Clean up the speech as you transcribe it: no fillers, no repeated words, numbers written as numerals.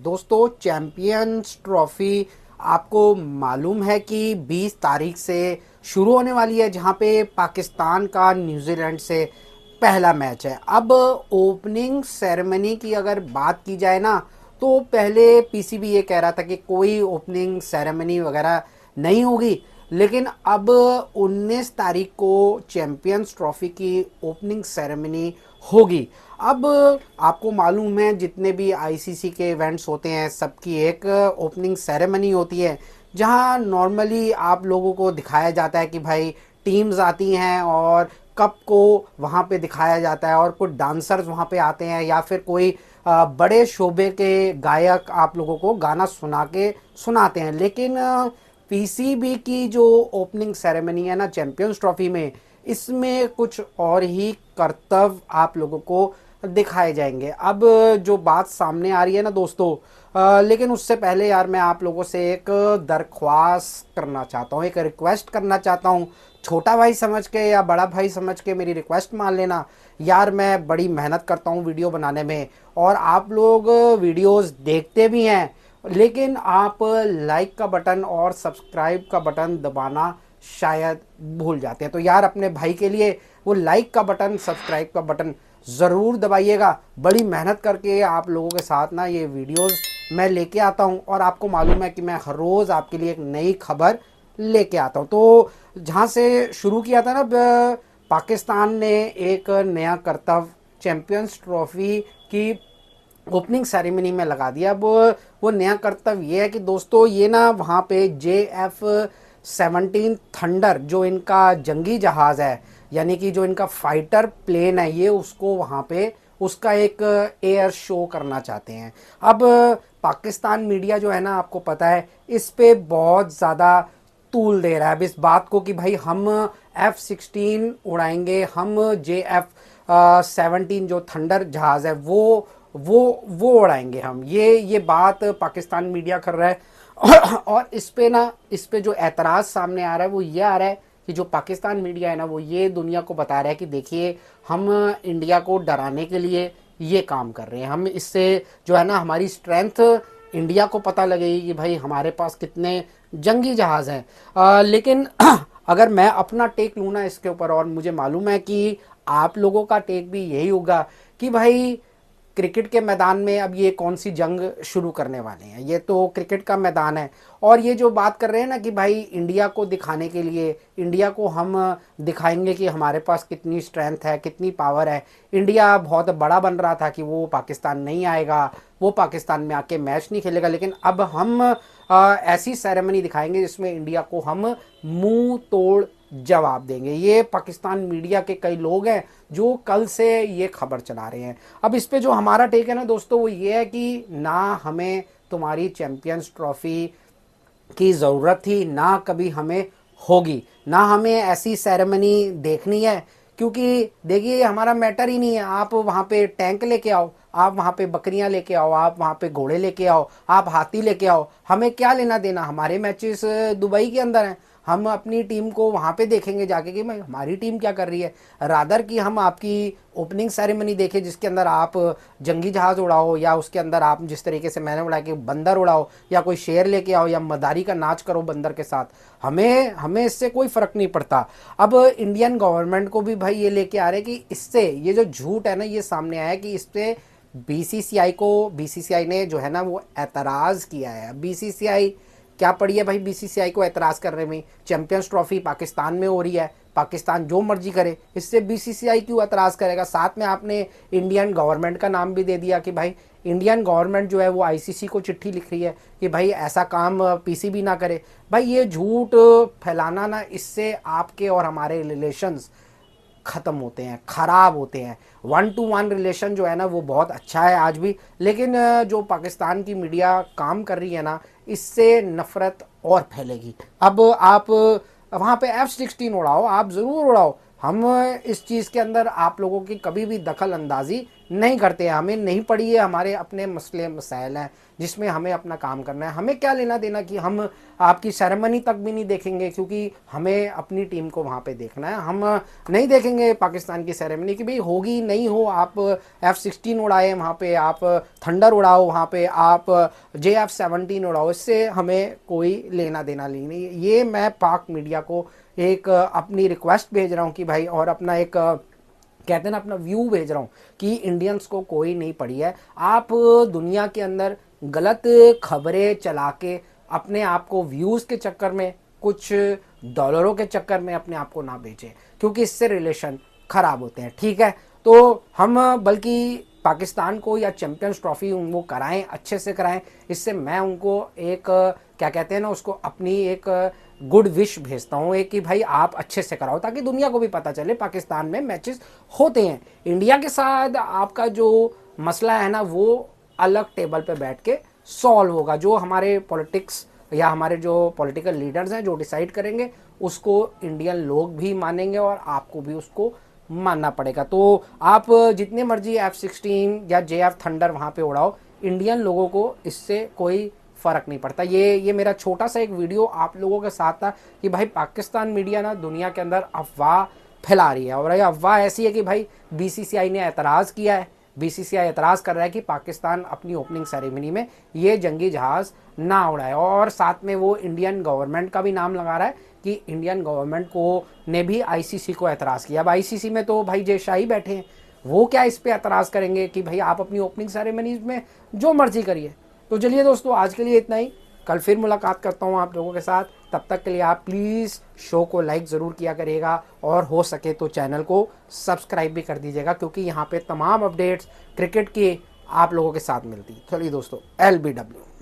दोस्तों, champions trophy आपको मालूम है कि 20 तारीख से शुरू होने वाली है, जहां पे पाकिस्तान का न्यूजीलैंड से पहला मैच है। अब ओपनिंग सेरेमनी की अगर बात की जाए ना, तो पहले पीसीबी ये कह रहा था कि कोई ओपनिंग सेरेमनी वगैरह नहीं होगी, लेकिन अब 19 तारीख को चैंपियंस ट्रॉफी की ओपनिंग सेरेमनी होगी। अब आपको मालूम है, जितने भी आईसीसी के इवेंट्स होते हैं सबकी एक ओपनिंग सेरेमनी होती है, जहां नॉर्मली आप लोगों को दिखाया जाता है कि भाई टीम्स आती हैं और कप को वहाँ पे दिखाया जाता है, और कुछ डांसर्स वहाँ पे आते हैं या फिर कोई बड़े शोबे के गायक आप लोगों को गाना सुनाते हैं। लेकिन पीसीबी की जो ओपनिंग सेरेमनी है ना चैंपियंस ट्रॉफी में, इसमें कुछ और ही करतब आप लोगों को दिखाए जाएंगे। अब जो बात सामने आ रही है ना दोस्तों, लेकिन उससे पहले यार मैं आप लोगों से एक दरख्वास्त करना चाहता हूँ, एक रिक्वेस्ट करना चाहता हूँ। छोटा भाई समझ के या बड़ा भाई समझ के मेरी रिक्वेस्ट मान लेना। यार मैं बड़ी मेहनत करता हूँ वीडियो बनाने में, और आप लोग वीडियोस देखते भी हैं, लेकिन आप लाइक का बटन और सब्सक्राइब का बटन दबाना शायद भूल जाते हैं। तो यार अपने भाई के लिए वो लाइक का बटन, सब्सक्राइब का बटन ज़रूर दबाइएगा। बड़ी मेहनत करके आप लोगों के साथ ना ये वीडियोस मैं लेके आता हूँ, और आपको मालूम है कि मैं हर रोज़ आपके लिए एक नई खबर लेके आता हूँ। तो जहाँ से शुरू किया था ना, पाकिस्तान ने एक नया करतब चैंपियंस ट्रॉफी की ओपनिंग सेरेमनी में लगा दिया। अब वो नया करतब ये है कि दोस्तों, ये ना वहाँ पे JF-17 थंडर, जो इनका जंगी जहाज़ है, यानी कि जो इनका फाइटर प्लेन है, ये उसको वहाँ पे उसका एक एयर शो करना चाहते हैं। अब पाकिस्तान मीडिया जो है ना, आपको पता है, इस पे बहुत ज़्यादा तूल दे रहा है अब इस बात को कि भाई हम F-16 उड़ाएंगे, हम JF-17 जो थंडर जहाज़ है वो उड़ाएंगे हम। ये बात पाकिस्तान मीडिया कर रहा है और इस पे जो एतराज़ सामने आ रहा है वो ये आ रहा है कि जो पाकिस्तान मीडिया है ना, वो ये दुनिया को बता रहा है कि देखिए, हम इंडिया को डराने के लिए ये काम कर रहे हैं। हम इससे जो है ना, हमारी स्ट्रेंथ इंडिया को पता लगेगी कि भाई हमारे पास कितने जंगी जहाज़ हैं। लेकिन अगर मैं अपना टेक लूँ ना इसके ऊपर, और मुझे मालूम है कि आप लोगों का टेक भी यही होगा कि भाई क्रिकेट के मैदान में अब ये कौन सी जंग शुरू करने वाले हैं। ये तो क्रिकेट का मैदान है, और ये जो बात कर रहे हैं ना कि भाई इंडिया को दिखाने के लिए, इंडिया को हम दिखाएंगे कि हमारे पास कितनी स्ट्रेंथ है, कितनी पावर है। इंडिया बहुत बड़ा बन रहा था कि वो पाकिस्तान नहीं आएगा, वो पाकिस्तान में आके मैच नहीं खेलेगा, लेकिन अब हम ऐसी सेरेमनी दिखाएंगे जिसमें इंडिया को हम मुंह तोड़ जवाब देंगे। ये पाकिस्तान मीडिया के कई लोग हैं जो कल से ये खबर चला रहे हैं। अब इस पे जो हमारा टेक है ना दोस्तों, वो ये है कि ना हमें तुम्हारी चैंपियंस ट्रॉफी की ज़रूरत थी, ना कभी हमें होगी, ना हमें ऐसी सेरेमनी देखनी है, क्योंकि देखिए ये हमारा मैटर ही नहीं है। आप वहाँ पे टैंक लेके आओ, आप वहाँ पे बकरियाँ लेके आओ, आप वहाँ पे घोड़े लेके आओ, आप हाथी लेके आओ, हमें क्या लेना देना। हमारे मैचेस दुबई के अंदर हैं, हम अपनी टीम को वहाँ पे देखेंगे जाके कि भाई हमारी टीम क्या कर रही है, रादर कि हम आपकी ओपनिंग सेरेमनी देखें जिसके अंदर आप जंगी जहाज़ उड़ाओ, या उसके अंदर आप जिस तरीके से मैंने उड़ाया कि बंदर उड़ाओ, या कोई शेर लेके आओ, या मदारी का नाच करो बंदर के साथ। हमें इससे कोई फ़र्क नहीं पड़ता। अब इंडियन गवर्नमेंट को भी भाई ये लेके आ रहे हैं कि इससे ये जो झूठ है ना, ये सामने आया कि इस पर बीसीसीआई ने जो है ना वो एतराज़ किया है। बीसीसीआई क्या पड़ी है भाई बीसीसीआई को एतराज़ करने में? चैंपियंस ट्रॉफी पाकिस्तान में हो रही है, पाकिस्तान जो मर्जी करे, इससे बीसीसीआई क्यों एतराज़ करेगा? साथ में आपने इंडियन गवर्नमेंट का नाम भी दे दिया कि भाई इंडियन गवर्नमेंट जो है वो आईसीसी को चिट्ठी लिख रही है कि भाई ऐसा काम पीसीबी ना करे। भाई ये झूठ फैलाना ना, इससे आपके और हमारे रिलेशंस ख़त्म होते हैं, ख़राब होते हैं। 1-to-1 रिलेशन जो है ना वो बहुत अच्छा है आज भी, लेकिन जो पाकिस्तान की मीडिया काम कर रही है ना, इससे नफ़रत और फैलेगी। अब आप वहाँ पे F-16 उड़ाओ, आप ज़रूर उड़ाओ, हम इस चीज़ के अंदर आप लोगों की कभी भी दखल अंदाजी नहीं करते हैं, हमें नहीं पड़ी है, हमारे अपने मसले मसाइल हैं जिसमें हमें अपना काम करना है। हमें क्या लेना देना कि हम आपकी सेरेमनी तक भी नहीं देखेंगे, क्योंकि हमें अपनी टीम को वहाँ पे देखना है। हम नहीं देखेंगे पाकिस्तान की सेरेमनी कि भाई होगी नहीं हो, आप F-16 उड़ाए वहाँ पे, आप थंडर उड़ाओ वहाँ पे, आप JF-17 उड़ाओ, इससे हमें कोई लेना देना नहीं। ये मैं पाक मीडिया को एक अपनी रिक्वेस्ट भेज रहा हूँ कि भाई, और अपना एक कहते हैं ना अपना व्यू भेज रहा हूँ कि इंडियंस को कोई नहीं पड़ी है। आप दुनिया के अंदर गलत खबरें चला के अपने आप को व्यूज़ के चक्कर में, कुछ डॉलरों के चक्कर में अपने आप को ना बेचें, क्योंकि इससे रिलेशन ख़राब होते हैं। ठीक है, तो हम बल्कि पाकिस्तान को या चैंपियंस ट्रॉफी वो कराएं, अच्छे से कराएं। इससे मैं उनको एक क्या कहते हैं ना उसको, अपनी एक गुड विश भेजता हूँ एक, कि भाई आप अच्छे से कराओ, ताकि दुनिया को भी पता चले पाकिस्तान में मैचेस होते हैं। इंडिया के साथ आपका जो मसला है ना, वो अलग टेबल पे बैठ के सॉल्व होगा। जो हमारे पॉलिटिक्स या हमारे जो पॉलिटिकल लीडर्स हैं जो डिसाइड करेंगे, उसको इंडियन लोग भी मानेंगे और आपको भी उसको मानना पड़ेगा। तो आप जितने मर्जी F-16 या JF थंडर वहाँ पे उड़ाओ, इंडियन लोगों को इससे कोई फ़र्क नहीं पड़ता। ये मेरा छोटा सा एक वीडियो आप लोगों के साथ था कि भाई पाकिस्तान मीडिया ना दुनिया के अंदर अफवाह फैला रही है, और ये अफवाह ऐसी है कि भाई BCCI ने एतराज़ किया है, BCCI एतराज़ कर रहा है कि पाकिस्तान अपनी ओपनिंग सेरेमनी में ये जंगी जहाज़ ना उड़ाए, और साथ में वो इंडियन गवर्नमेंट का भी नाम लगा रहा है कि इंडियन गवर्नमेंट को ने भी ICC को एतराज़ किया। अब ICC में तो भाई जय शाही बैठे हैं, वो क्या इस पर एतराज़ करेंगे कि भाई आप अपनी ओपनिंग सेरेमनीज में जो मर्जी करिए। तो चलिए दोस्तों, आज के लिए इतना ही। कल फिर मुलाकात करता हूँ आप लोगों के साथ। तब तक के लिए आप प्लीज़ शो को लाइक ज़रूर किया करिएगा, और हो सके तो चैनल को सब्सक्राइब भी कर दीजिएगा, क्योंकि यहाँ पे तमाम अपडेट्स क्रिकेट की आप लोगों के साथ मिलती। चलिए दोस्तों, LBW।